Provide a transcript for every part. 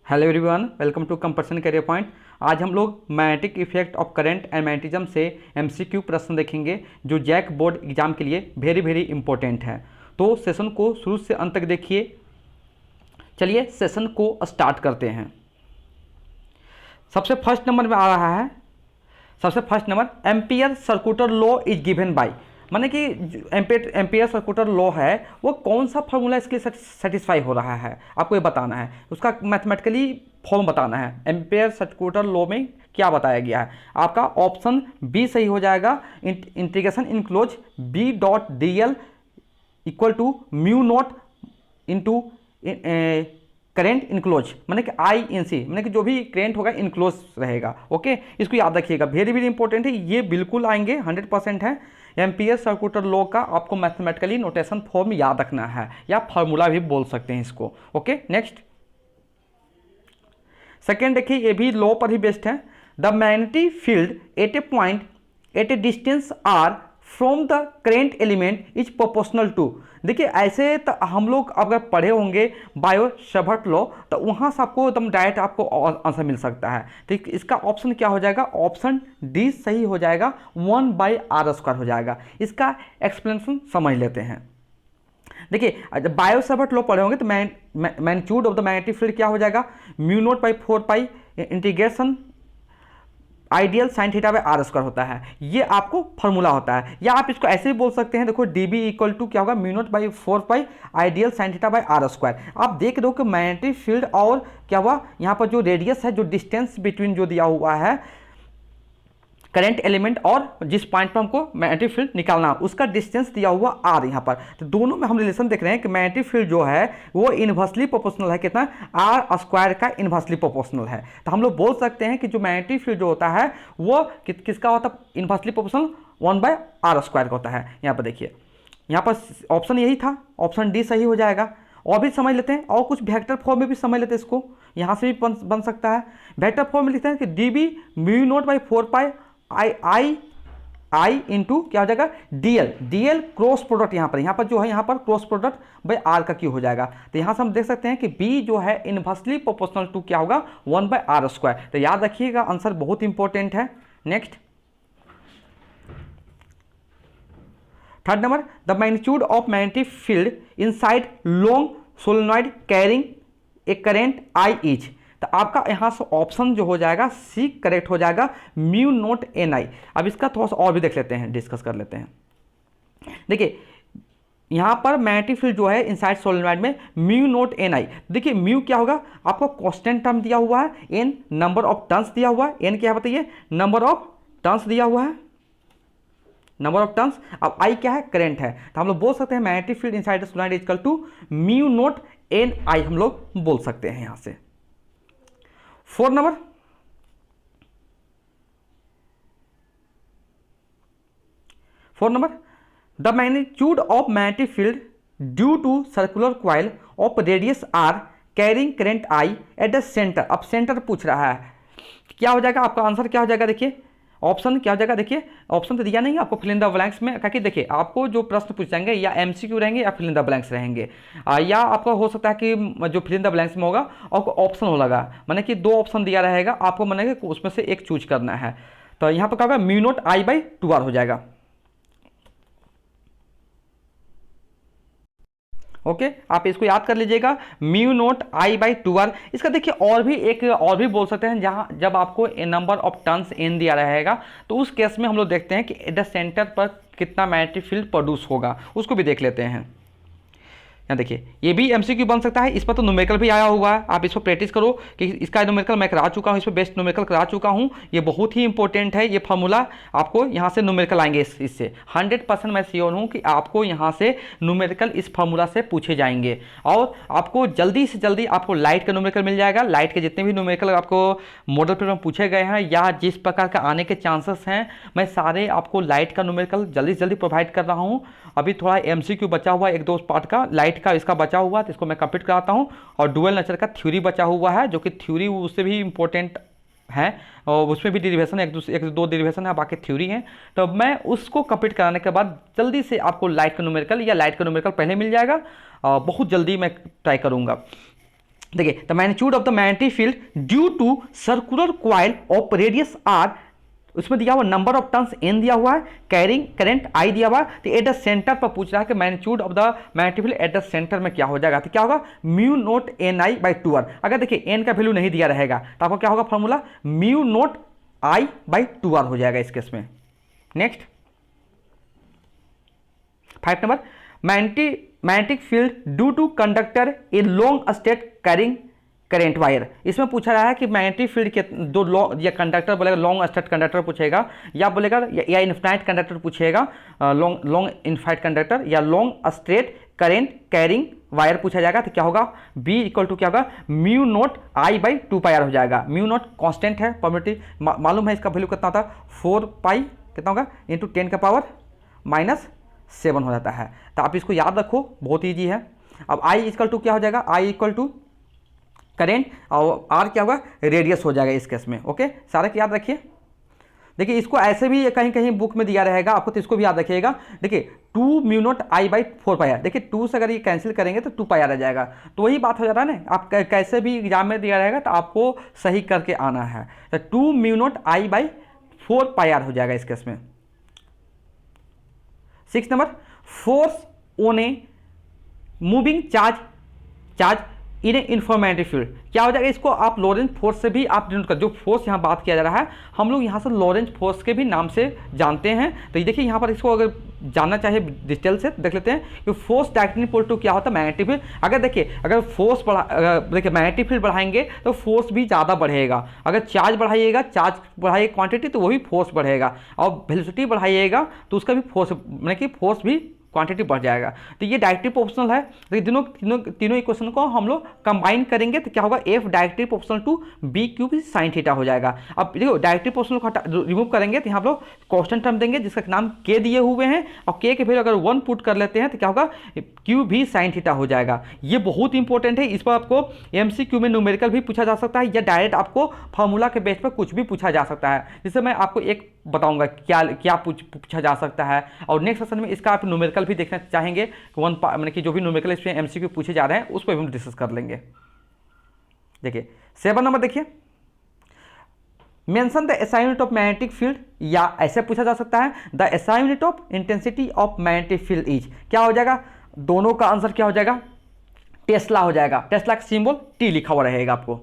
Hello everyone, welcome to compulsion career point. आज हम लोग magnetic effect of current and magnetism से MCQ प्रश्न देखेंगे जो जैक बोर्ड एग्जाम के लिए वेरी वेरी इंपॉर्टेंट है। तो सेशन को शुरू से अंत तक देखिए। चलिए सेशन को स्टार्ट करते हैं। सबसे फर्स्ट नंबर में आ रहा है, सबसे first number ampere circular law is given by, माने कि एम्पियर सर्कुलर लॉ है वो कौन सा फॉर्मूला इसके लिए सेटिस्फाई हो रहा है, आपको ये बताना है। उसका मैथमेटिकली फॉर्म बताना है। एम्पियर सर्कुलर लॉ में क्या बताया गया है। आपका ऑप्शन बी सही हो जाएगा। Integration enclose b dot d l equal to mu naught into current enclose, मैंने कि आई इन सी, मैंने कि जो भी करेंट होगा इनक्लोज रहेगा। ओके, इसको याद रखिएगा, वेरी वेरी इंपॉर्टेंट है, ये बिल्कुल आएंगे 100% है। एम्पियर सर्कुलर लॉ का आपको मैथमेटिकली नोटेशन फॉर्म याद रखना है या फार्मूला भी बोल सकते हैं इसको। ओके, नेक्स्ट सेकेंड देखिए, ये भी लॉ पर ही बेस्ड है। The magnetic field at a point at a distance r from the current element is proportional to. देखिए ऐसे तो हम लोग अगर पढ़े होंगे बायो सेवर्ट लॉ तो वहाँ से आपको एकदम डायरेक्ट आपको आंसर मिल सकता है। तो इसका ऑप्शन क्या हो जाएगा, ऑप्शन डी सही हो जाएगा, 1/r² हो जाएगा। इसका एक्सप्लेनेशन समझ लेते हैं। देखिए जब बायो सेवर्ट लॉ पढ़े होंगे तो magnitude of the magnetic field क्या हो जाएगा, mu naught by 4 integration ideal sine theta by r² होता है। ये आपको फॉर्मूला होता है, या आप इसको ऐसे भी बोल सकते हैं। देखो dB इक्वल टू क्या होगा, mu naught by 4 ideal sine theta by r²। आप देख दो कि मैग्नेटिक फील्ड और क्या हुआ, यहाँ पर जो रेडियस है, जो डिस्टेंस बिटवीन जो दिया हुआ है करंट एलिमेंट और जिस पॉइंट पर हमको मैग्नेटिक फील्ड निकालना, उसका डिस्टेंस दिया हुआ r यहाँ पर। तो दोनों में हम रिलेशन देख रहे हैं कि मैग्नेटिक फील्ड जो है वो इन्वर्सली प्रोपोर्शनल है, कितना, r² का इन्वर्सली प्रोपोर्शनल है। तो हम लोग बोल सकते हैं कि जो मैग्नेटिक फील्ड जो होता है वो किसका होता है, इन्वर्सली प्रोपोर्शनल 1/r² का होता है। यहाँ पर देखिए, यहाँ पर ऑप्शन यही था, ऑप्शन डी सही हो जाएगा। और भी समझ लेते हैं, और कुछ वेक्टर फॉर्म में भी समझ लेते हैं इसको, यहाँ से भी बन सकता है। वेक्टर फॉर्म में लिखते हैं कि dB mu naught by 4 I into क्या हो जाएगा, डीएल क्रॉस प्रोडक्ट, यहाँ पर जो है, यहाँ पर क्रॉस प्रोडक्ट बाई आर का क्यू हो जाएगा। तो यहाँ से हम देख सकते हैं कि बी जो है इनवर्सली प्रोपोर्शनल टू क्या होगा, 1/r²। तो याद रखिएगा, आंसर बहुत इंपॉर्टेंट है। Next third number, the magnitude of magnetic field inside long solenoid carrying a current I is. तो आपका यहाँ से ऑप्शन जो हो जाएगा सी करेक्ट हो जाएगा, म्यू नॉट एन आई। अब इसका थोड़ा सा और भी देख लेते हैं, डिस्कस कर लेते हैं। देखिए यहाँ पर मैग्नेटिक फील्ड जो है इनसाइड सोलेनॉइड में म्यू नॉट एन आई। देखिए म्यू क्या होगा, आपको कांस्टेंट टर्म दिया हुआ है, एन नंबर ऑफ टर्न्स दिया हुआ है, एन क्या है बताइए, नंबर ऑफ टर्न्स दिया हुआ है, नंबर ऑफ टर्न्स। अब आई क्या है, करंट है। तो हम लोग बोल सकते हैं magnetic field inside solenoid is equal to mu naught n I, हम लोग बोल सकते हैं यहाँ से। 4 number, the magnitude of magnetic field due to circular coil of radius R carrying current I at the centre. अब सेंटर पूछ रहा है, क्या हो जाएगा आपका आंसर, क्या हो जाएगा, देखिए ऑप्शन क्या हो जाएगा। देखिए ऑप्शन तो दिया नहीं आपको, फिल इन द ब्लैंक्स में, क्योंकि देखिए आपको जो प्रश्न पूछ जाएंगे या एमसीक्यू रहेंगे या फिल इन द ब्लैंक्स रहेंगे, या आपका हो सकता है कि जो फिल इन द ब्लैंक्स में होगा आपको ऑप्शन होगा, माने कि 2 ऑप्शन दिया रहेगा, आपको माने कि उसमें से एक चूज करना है। तो यहाँ पर क्या होगा, mu not I by 2r हो जाएगा। ओके, आप इसको याद कर लीजिएगा, mu not I by 2r। इसका देखिए और भी बोल सकते हैं, जहां जब आपको नंबर ऑफ टर्न्स एन दिया रहेगा तो उस केस में हम लोग देखते हैं कि एट द सेंटर पर कितना मैग्नेटिक फील्ड प्रोड्यूस होगा, उसको भी देख लेते हैं। यहाँ देखिए ये भी एमसीक्यू बन सकता है, इस पर तो न्यूमेरिकल भी आया हुआ है, आप इस पर प्रैक्टिस करो कि इसका न्यूमेरिकल मैं करा चुका हूँ, इस पर बेस्ट न्यूमेरिकल करा चुका हूँ। ये बहुत ही इंपॉर्टेंट है, ये फार्मूला आपको यहाँ से न्यूमेरिकल आएंगे, इससे 100% मैं श्योर हूँ कि आपको यहाँ से न्यूमेरिकल इस फार्मूला से पूछे जाएंगे। और आपको जल्दी से जल्दी आपको लाइट का न्यूमेरिकल मिल जाएगा। लाइट के जितने भी न्यूमेरिकल आपको मॉडल पेपर में पूछे गए हैं या जिस प्रकार का आने के चांसेस हैं, मैं सारे आपको लाइट का न्यूमेरिकल जल्दी से जल्दी प्रोवाइड कर रहा हूँ। अभी थोड़ा एमसीक्यू बचा हुआ है, 1-2 पार्ट का लाइट का इसका बचा हुआ है, तो इसको मैं कंप्लीट कराता हूँ। और डुअल नेचर का थ्योरी बचा हुआ है, जो कि थ्योरी उससे भी इंपॉर्टेंट है, और उसमें भी डेरिवेशन है, 1-2 डेरिवेशन है, बाकी थ्योरी है। तो मैं उसको कंप्लीट कराने के बाद जल्दी से आपको लाइट का न्यूमेरिकल या लाइट का न्यूमेरिकल पहले मिल जाएगा, बहुत जल्दी मैं ट्राई करूँगा। देखिए the magnitude of the magnetic field due to circular coil of radius r, उसमें दिया हुआ नंबर ऑफ टर्न्स n दिया हुआ है, कैरिंग करंट I दिया हुआ है। तो एट द सेंटर पर पूछ रहा है कि magnitude of the magnetic field eight the centre में क्या हो जाएगा, तो क्या होगा म्यू नोट NI/2R। अगर देखिए n का वैल्यू नहीं दिया रहेगा तो आपको क्या होगा फॉर्मूला म्यू नोट I/2R हो जाएगा इस केस में। Next 5 number, magnetic field due to conductor a long straight carrying current wire. इसमें पूछा रहा है कि मैग्नेटिक फील्ड के दो लॉन्ग, या कंडक्टर बोलेगा लॉन्ग स्ट्रेट कंडक्टर पूछेगा, या बोलेगा या इनफाइनाइट कंडक्टर पूछेगा, लॉन्ग इनफाइनाइट कंडक्टर या long straight current carrying wire पूछा जाएगा। तो क्या होगा B इक्वल टू क्या होगा म्यू नोट I/2πr हो जाएगा। म्यू नोट कांस्टेंट है, परमिटिव मालूम है, इसका वैल्यू कितना होता है 4π कितना होगा इंटू 10⁻⁻7 हो जाता है। तो आप इसको याद रखो, बहुत ईजी है। अब I इक्वल टू क्या हो जाएगा, I इक्वल टू करेंट और R क्या होगा रेडियस हो जाएगा इस केस में। ओके, सारा याद रखिए। देखिए इसको ऐसे भी कहीं कहीं बुक में दिया रहेगा आपको, तो इसको भी याद रखिएगा। देखिए 2 म्यू नोट I/4πr, देखिए 2 से अगर ये कैंसिल करेंगे तो 2πr आ जाएगा। तो वही बात हो जा रहा है ना, आप कैसे भी एग्जाम में दिया रहेगा तो आपको सही करके आना है। तो 2 म्यू नोट I/4πr हो जाएगा इस केस में। 6 number, force on a moving charge in informative field क्या हो जाएगा, इसको आप लॉरेंज फोर्स से भी आप डिनोट कर, जो फोर्स यहाँ बात किया जा रहा है हम लोग यहाँ से लॉरेंज फोर्स के भी नाम से जानते हैं। तो ये देखिए यहाँ पर इसको अगर जानना चाहे डिटेल से देख लेते हैं कि फोर्स डायरेक्टली इक्वल टू क्या होता है मैग्नेटिक फील्ड। अगर देखिए अगर फोर्स देखिए मैग्नेटिक फील्ड बढ़ाएंगे तो फोर्स भी ज़्यादा बढ़ेगा, अगर चार्ज बढ़ाइएगा, चार्ज बढ़ाइए क्वांटिटी तो वो भी फोर्स बढ़ेगा, और वेलोसिटी बढ़ाइएगा तो उसका भी फोर्स मतलब कि फोर्स भी क्वांटिटी बढ़ जाएगा। तो ये डायरेक्टली प्रोपोर्शनल है। तो ये तीनों इक्वेशन को हम लोग कंबाइन करेंगे तो क्या होगा F directly proportional to B³ sin theta हो जाएगा। अब देखो डायरेक्टली प्रोपोर्शनल को रिमूव करेंगे तो यहाँ लोग कांस्टेंट टर्म देंगे जिसका नाम K दिए हुए हैं, और K के वैल्यू अगर 1 पुट कर लेते हैं तो क्या होगा QV sin थीटा हो जाएगा। ये बहुत इंपॉर्टेंट है, इस पर आपको MCQ में न्यूमेरिकल भी पूछा जा सकता है या डायरेक्ट आपको फार्मूला के बेस पर कुछ भी पूछा जा सकता है। जिससे मैं आपको एक बताऊंगा क्या पूछा जा सकता है, और नेक्स्ट सेशन में इसका आप न्यूमेरिकल भी देखना चाहेंगे, मतलब कि जो भी न्यूमेरिकल इसमें MCQ पूछे जा रहे हैं उस पर भी हम डिस्कस कर लेंगे। देखिए 7 नंबर देखिए, mention the SI unit of magnetic field, या ऐसे पूछा जा सकता है the SI unit of intensity of magnetic field is, क्या हो जाएगा दोनों का आंसर क्या हो जाएगा टेस्ला हो जाएगा। टेस्ला का सिंबल T लिखा हुआ रहेगा आपको।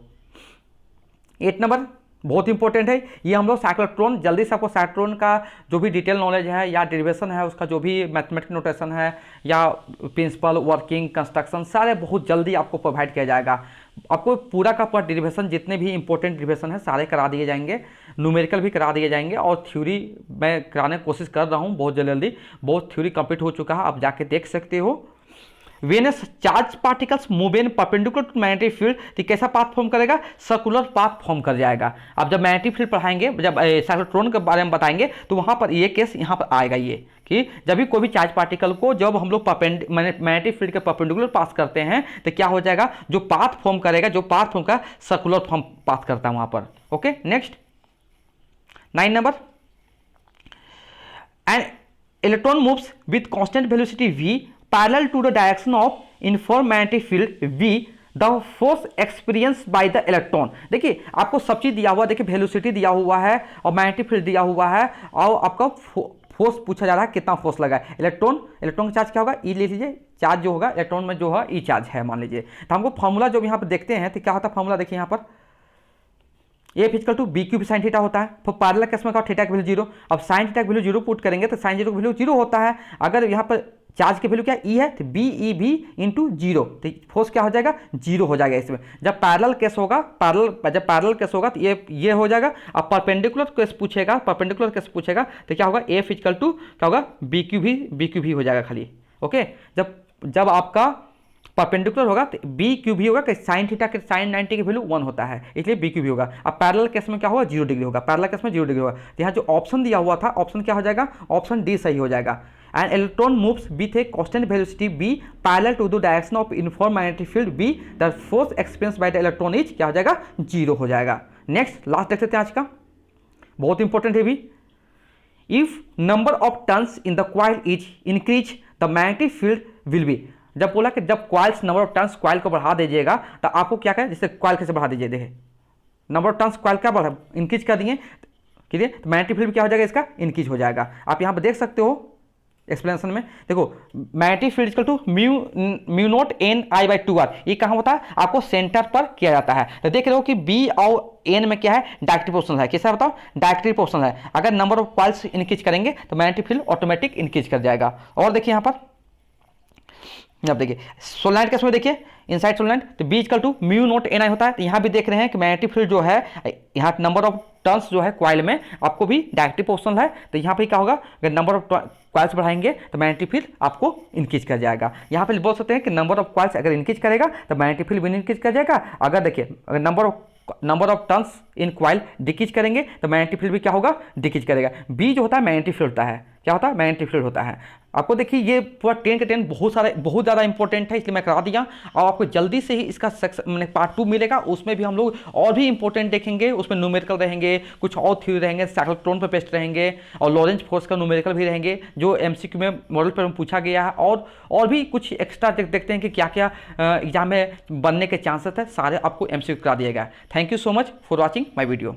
8 नंबर बहुत इंपॉर्टेंट है, ये हम लोग साइक्लोट्रॉन, जल्दी से आपको साइक्लोट्रॉन का जो भी डिटेल नॉलेज है या डेरिवेशन है उसका जो भी मैथमेटिकल नोटेशन है या प्रिंसिपल वर्किंग कंस्ट्रक्शन सारे बहुत जल्दी आपको प्रोवाइड किया जाएगा। आपको पूरा का पूरा डेरिवेशन जितने भी इंपॉर्टेंट डेरिवेशन है सारे करा दिए जाएंगे, न्यूमेरिकल भी करा दिए जाएंगे, और थ्योरी मैं कराने की कोशिश कर रहा हूँ बहुत जल्दी। बहुत थ्योरी कंप्लीट हो चुका है, आप जाके देख सकते हो। When a charge particles move in perpendicular to magnetic field, तो कैसा पाथ फॉर्म करेगा सर्कुलर पाथ फॉर्म कर जाएगा। अब जब मैग्नेटिक फील्ड पढ़ाएंगे, जब साइक्लोट्रॉन के बारे में बताएंगे तो वहां पर ये केस यहाँ पर आएगा, ये कि जब भी कोई भी चार्ज पार्टिकल को जब हम लोग मैग्नेटिक फील्ड के परपेंडिकुलर पास करते हैं तो क्या हो जाएगा जो पाथ फॉर्म करेगा, जो पाथ फॉर्म का सर्कुलर फॉर्म पाथ करता है वहां पर। Okay, next 9 number, and electron moves with constant velocity v parallel to the direction of uniform magnetic field V, the force experienced by the electron। देखिए आपको सब चीज दिया हुआ, देखिए वेलोसिटी दिया हुआ है और मैग्नेटिक फील्ड दिया हुआ है, और आपका फोर्स पूछा जा रहा है कितना फोर्स लगा है। इलेक्ट्रॉन का चार्ज क्या होगा E ले लीजिए, चार्ज जो होगा इलेक्ट्रॉन में जो है E चार्ज है मान लीजिए। तो हमको फॉर्मूला जो यहाँ पर देखते हैं तो क्या होता है फॉर्मूला, देखिए यहाँ पर F equal to B³ sin theta होता है। फिर पैरेलल केस में का थीटा की वैल्यू 0, अब sin थीटा की वैल्यू 0 पुट करेंगे तो sin 0 की वैल्यू 0 होता है। अगर यहाँ पर चार्ज की वैल्यू क्या E है तो BeV इंटू 0, तो फोर्स क्या हो जाएगा 0 हो जाएगा इसमें। जब पैरेलल केस होगा तो ये हो जाएगा। अब परपेंडिकुलर केस पूछेगा तो क्या होगा F इक्वल टू क्या होगा BeV हो जाएगा खाली। ओके, जब आपका परपेंडिकुलर होगा तो BeV होगा कि साइन थीटा के साइन 90 की वैल्यू 1 होता है, इसलिए BeV होगा। अब पैरेलल केस में क्या होगा 0 डिग्री होगा, पैरेलल केस में 0 डिग्री होगा। तो यहाँ जो ऑप्शन दिया हुआ था ऑप्शन क्या हो जाएगा, ऑप्शन डी सही हो जाएगा। And electron moves with a constant velocity b parallel to the direction of uniform magnetic field b, the force experienced by the electron is क्या हो जाएगा 0 हो जाएगा। नेक्स्ट लास्ट देख लेते हैं आज का, बहुत इंपॉर्टेंट है भी। If number of turns in the coil is increase the magnetic field will be, जब बोला कि जब coils number of turns coil को बढ़ा दीजिएगा तो आपको क्या करें, जैसे कॉइल कैसे बढ़ा दीजिए, देखिए नंबर ऑफ टर्न्स कॉइल क्या बढ़ा, इंक्रीज कर दिए, क्लियर, तो मैग्नेटिक फील्ड क्या हो जाएगा, इसका इंक्रीज हो जाएगा। आप यहाँ पर देख सकते हो एक्सप्लेनेशन में, देखो magnetic field equal to mu naught n I by 2r, ये कहाँ होता है, आपको सेंटर पर किया जाता है। तो देख रहे हो कि बी और एन में क्या है, डायरेक्टली प्रोपोर्शनल है, कैसा बताओ, डायरेक्टली प्रोपोर्शनल है। अगर नंबर ऑफ कॉइल्स इंक्रीज करेंगे तो मैग्नेटिक फील्ड ऑटोमेटिक इंक्रीज कर जाएगा। और देखिए यहाँ पर, अब देखिए सोलनॉइड केस में देखिए इनसाइड सोलनॉइड, तो B equal to mu naught n I होता है। तो यहाँ भी देख रहे हैं कि मैग्नेटिक फील्ड जो है, यहाँ नंबर ऑफ टर्न्स जो है कॉइल में आपको भी डायरेक्टली प्रोपोर्शनल है। तो यहाँ पे क्या होगा, अगर नंबर ऑफ कॉइल्स बढ़ाएंगे तो मैग्नेटिक फील्ड आपको इंक्रीज कर जाएगा। यहाँ पे बोल सकते हैं कि नंबर ऑफ कॉइल्स अगर इंक्रीज करेगा तो मैग्नेटिक फील्ड भी इंक्रीज कर जाएगा। अगर देखिए अगर number of turns in coil decrease करेंगे तो मैग्नेटिक फील्ड भी क्या होगा, डिक्रीज करेगा। बी जो होता है मैग्नेटिक फील्ड होता है, क्या होता है, मैग्नेटिक फील्ड होता है। आपको देखिए ये पूरा 10 के 10 बहुत ज़्यादा इंपॉर्टेंट है, इसलिए मैं करा दिया। और आपको जल्दी से ही इसका मैंने पार्ट 2 मिलेगा, उसमें भी हम लोग और भी इंपॉर्टेंट देखेंगे। उसमें न्यूमेरिकल रहेंगे, कुछ और थ्योरी रहेंगे, साइक्लोट्रॉन पर पेस्ट रहेंगे, और लॉरेंज फोर्स का न्यूमेरिकल भी रहेंगे जो MCQ में मॉडल पर पूछा गया है। और भी कुछ एक्स्ट्रा देखते हैं कि क्या क्या एग्जाम में बनने के चांसेस है, सारे आपको MCQ करा दिया गया। Thank you so much for watching my video.